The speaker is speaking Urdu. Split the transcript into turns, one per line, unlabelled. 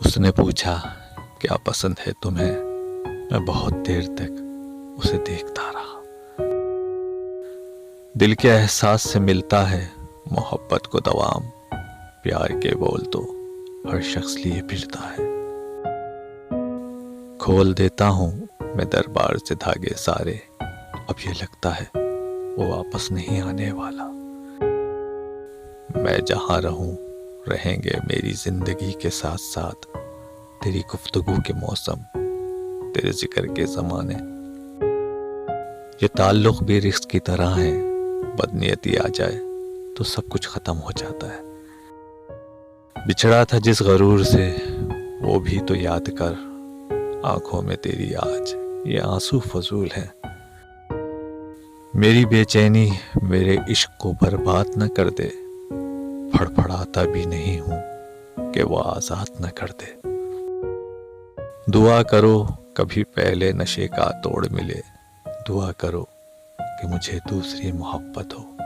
اس نے پوچھا کیا پسند ہے تمہیں. میں بہت دیر تک اسے دیکھتا رہا. دل کے احساس سے ملتا ہے محبت کو دوام. پیار کے بول تو ہر شخص لیے پھرتا ہے. کھول دیتا ہوں میں دربار سے دھاگے سارے. اب یہ لگتا ہے وہ واپس نہیں آنے والا. میں جہاں رہوں رہیں گے میری زندگی کے ساتھ ساتھ. تیری گفتگو کے موسم، تیرے ذکر کے زمانے. یہ تعلق بھی رزق کی طرح ہے، بدنیتی آ جائے تو سب کچھ ختم ہو جاتا ہے. بچھڑا تھا جس غرور سے وہ بھی تو یاد کر. آنکھوں میں تیری آج یہ آنسو فضول ہے. میری بے چینی میرے عشق کو برباد نہ کر دے. پھڑپھڑاتا بھی نہیں ہوں کہ وہ آزاد نہ کر دے. دعا کرو کبھی پہلے نشے کا توڑ ملے. دعا کرو کہ مجھے دوسری محبت ہو.